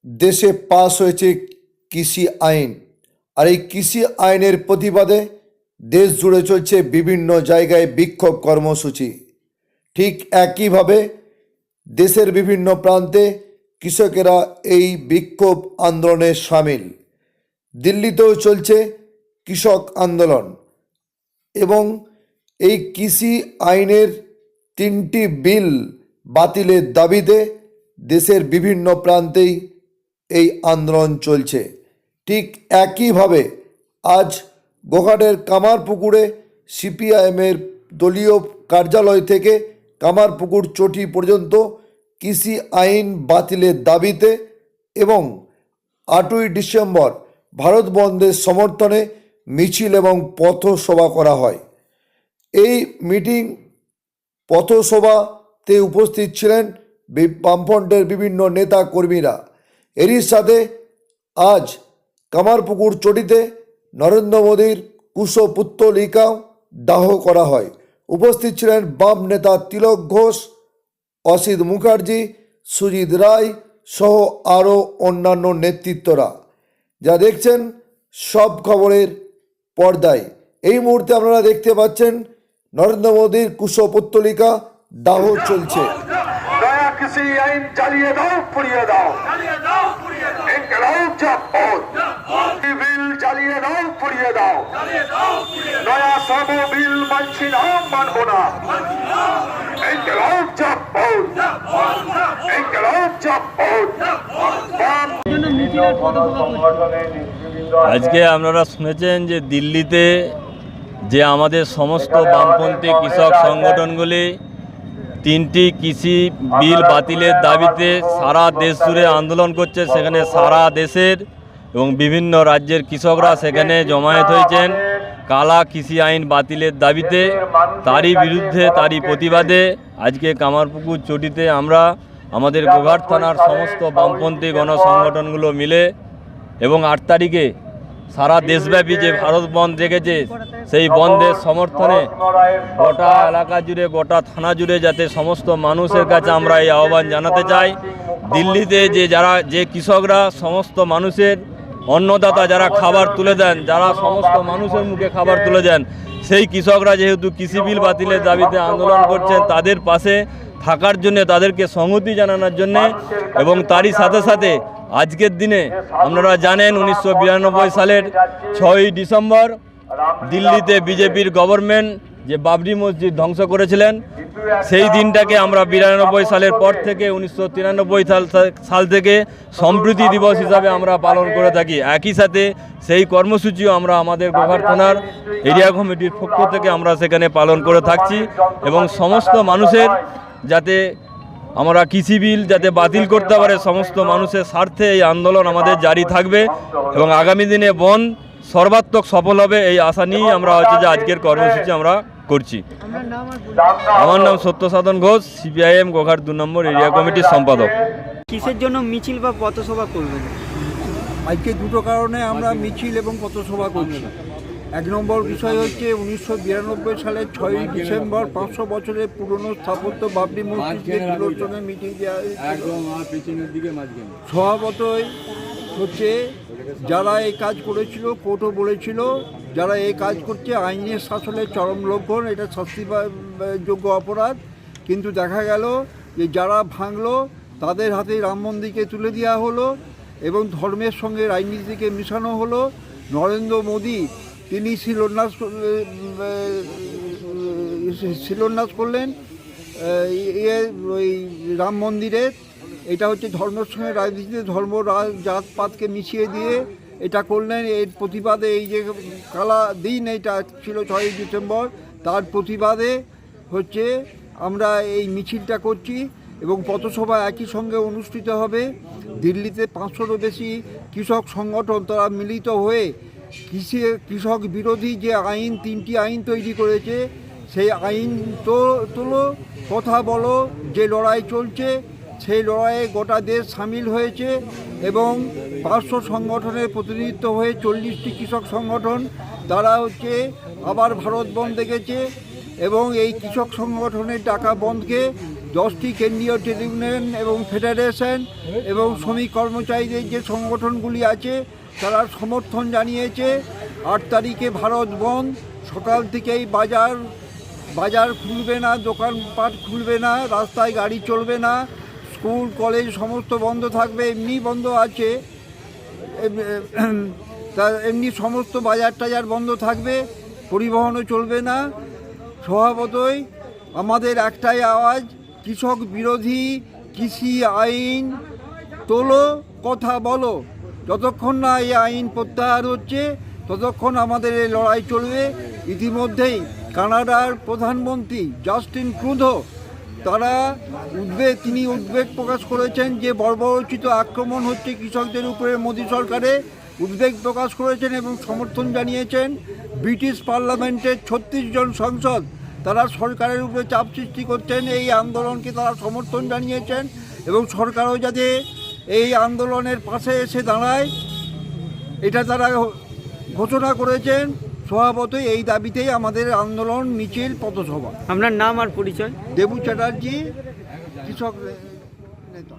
দেশে পাস হয়েছে কৃষি আইন, আর এই কৃষি আইনের প্রতিবাদে দেশ জুড়ে চলছে বিভিন্ন জায়গায় বিক্ষোভ কর্মসূচি। ঠিক একইভাবে দেশের বিভিন্ন প্রান্তে কৃষকেরা এই বিক্ষোভ আন্দোলনে সামিল। দিল্লিতেও চলছে কৃষক আন্দোলন এবং এই কৃষি আইনের 3টি বিল বাতিলের দাবিতে দেশের বিভিন্ন প্রান্তেই এই আন্দোলন চলছে। ঠিক একইভাবে আজ গোঘাটের কামারপুকুরে সিপিআইএমের দলীয় কার্যালয় থেকে কামারপুকুর চটি পর্যন্ত কৃষি আইন বাতিলের দাবিতে এবং 8ই ডিসেম্বর ভারত বন্ধের সমর্থনে মিছিল এবং পথসভা করা হয়। এই মিটিং পথসভাতে উপস্থিত ছিলেন বামফ্রন্টের বিভিন্ন নেতা কর্মীরা। এরই সাথে আজ কামারপুকুর চটিতে নরেন্দ্র মোদীর কুশপুত্তলিকাও দাহ করা হয়। উপস্থিত ছিলেন বাম নেতা তিলক ঘোষ, অসিত মুখার্জি, সুজিত রায় সহ আরও অন্যান্য নেতৃত্বরা। যা দেখছেন সব খবরের পর্দায়। এই মুহূর্তে আপনারা দেখতে পাচ্ছেন নরেন্দ্র মোদীর কুশপুত্তলিকা দাহ চলছে। নয়া কৃষি আইন চালিয়ে দাও, পুড়িয়ে দাও, বিল চালিয়ে দাও, পুড়িয়ে দাও, নয়া শ্রম বিল মানছি না, মানব না। আজকে আপনারা শুনেছেন যে দিল্লিতে যে আমাদের সমস্ত বামপন্থী কৃষক সংগঠনগুলি 3টি কৃষি বিল বাতিলের দাবিতে সারা দেশ জুড়ে আন্দোলন করছে। সেখানে সারা দেশের এবং বিভিন্ন রাজ্যের কৃষকরা সেখানে জমায়েত হয়েছেন কালা কৃষি আইন বাতিলের দাবিতে। তারই বিরুদ্ধে, তারই প্রতিবাদে আজকে কামারপুকুর চটিতে আমরা আমাদের গোঘাট থানার সমস্ত বামপন্থী গণসংগঠনগুলো মিলে এবং 8 তারিখে সারা দেশব্যাপী যে ভারত বন্ধ ডেকেছে সেই বন্ধের সমর্থনে গোটা এলাকা জুড়ে, গোটা থানা জুড়ে যাতে সমস্ত মানুষের কাছে আমরা এই আহ্বান জানাতে চাই। দিল্লিতে যে কৃষকরা সমস্ত মানুষের অন্নদাতা, যারা খাবার তুলে দেন, যারা সমস্ত মানুষের মুখে খাবার তুলে দেন, সেই কৃষকরা যেহেতু কৃষি বিল বাতিলের দাবিতে আন্দোলন করছেন, তাদের পাশে থাকার জন্য, তাদেরকে সংহতি জানানোর জন্য এবং তারই সাথে সাথে আজকের দিনে আপনারা জানেন 1992 সালের 6ই ডিসেম্বর দিল্লিতে বিজেপির গভর্নমেন্ট যে বাবরি মসজিদ ধ্বংস করেছিলেন, সেই দিনটাকে আমরা 92 সালের পর থেকে 1993 সাল থেকে সম্প্রীতি দিবস হিসাবে আমরা পালন করে থাকি। একই সাথে সেই কর্মসূচিও আমরা আমাদের গোঘাট থানার এরিয়া কমিটির পক্ষ থেকে আমরা সেখানে পালন করে থাকছি এবং সমস্ত মানুষের যাতে আমরা কৃষি বিল যাতে বাতিল করতে পারে, সমস্ত মানুষের স্বার্থে এই আন্দোলন আমাদের জারি থাকবে এবং আগামী দিনে বন্ধ সর্বাত্মক সফল হবে এই আশা নিয়েই আমরা যে আজকের কর্মসূচি আমরা করছি। আমার নাম সত্যসাধন ঘোষ, সিপিআইএম গোঘাট 2 নম্বর এরিয়া কমিটির সম্পাদক। কিসের জন্য মিছিল বা পথসভা করবেন? আজকে দুটো কারণে আমরা মিছিল এবং পথসভা করছি। 1 নম্বর বিষয় হচ্ছে 1992 সালের 6ই ডিসেম্বর 500 বছরের পুরনো স্থাপত্য বাবরি মসজিদকে তুলোচনে মিটিয়ে দেওয়া স্বভাবতই হচ্ছে যারা এই কাজ করেছিল, কোর্টও বলেছিল যারা এই কাজ করছে আইনের শাসনের চরম লঙ্ঘন, এটা শাস্তিযোগ্য অপরাধ। কিন্তু দেখা গেল যে যারা ভাঙলো তাদের হাতে রাম মন্দিরকে তুলে দেওয়া হলো এবং ধর্মের সঙ্গে রাজনীতিকে মিশানো হলো। নরেন্দ্র মোদী তিনি শিলান্যাস করলেন ওই রাম মন্দিরের। এটা হচ্ছে ধর্মের সঙ্গে রাজনীতিতে ধর্ম জাতপাতকে মিশিয়ে দিয়ে এটা করলেন। এর প্রতিবাদে এই যে কালা দিন এটা ছিল 6ই ডিসেম্বর, তার প্রতিবাদে হচ্ছে আমরা এই মিছিলটা করছি এবং পথসভা একই সঙ্গে অনুষ্ঠিত হবে। দিল্লিতে 500রও বেশি কৃষক সংগঠন তারা মিলিত হয়ে কৃষক বিরোধী যে আইন 3টি আইন তৈরি করেছে সেই আইন তোলো, কথা বলো, যে লড়াই চলছে সেই লড়াইয়ে গোটা দেশ সামিল হয়েছে এবং 500 সংগঠনের প্রতিনিধিত্ব হয়ে 40টি কৃষক সংগঠন তারা হচ্ছে আবার ভারত বন্ধ ডেকেছে এবং এই কৃষক সংগঠনের ডাকা বন্ধকে 10টি কেন্দ্রীয় ট্রেড ইউনিয়ন এবং ফেডারেশন এবং শ্রমিক কর্মচারীদের যে সংগঠনগুলি আছে তারা সমর্থন জানিয়েছে। 8 তারিখে ভারত বন্ধ, সকাল থেকেই বাজার খুলবে না, দোকানপাট খুলবে না, রাস্তায় গাড়ি চলবে না, স্কুল কলেজ সমস্ত বন্ধ থাকবে, এমনি বন্ধ আছে, তা এমনি সমস্ত বাজার টাজার বন্ধ থাকবে, পরিবহনও চলবে না। স্বভাবতই আমাদের একটাই আওয়াজ, কৃষক বিরোধী কৃষি আইন তোলো, কথা বলো। যতক্ষণ না এই আইন প্রত্যাহার হচ্ছে ততক্ষণ আমাদের এই লড়াই চলবে। ইতিমধ্যেই কানাডার প্রধানমন্ত্রী জাস্টিন ট্রুডো তিনি উদ্বেগ প্রকাশ করেছেন যে বর্বরোচিত আক্রমণ হচ্ছে কৃষকদের উপরে মোদী সরকারে, উদ্বেগ প্রকাশ করেছেন এবং সমর্থন জানিয়েছেন। ব্রিটিশ পার্লামেন্টের 36 জন সংসদ তারা সরকারের উপরে চাপ সৃষ্টি করছেন, এই আন্দোলনকে তারা সমর্থন জানিয়েছেন এবং সরকারও যাতে এই আন্দোলনের পাশে এসে দাঁড়ায় এটা তারা ঘোষণা করেছেন। স্বভাবতই এই দাবিতেই আমাদের আন্দোলন, মিছিল, পথসভা। আপনার নাম আর পরিচয়? দেবু চ্যাটার্জি, কৃষক নেতা।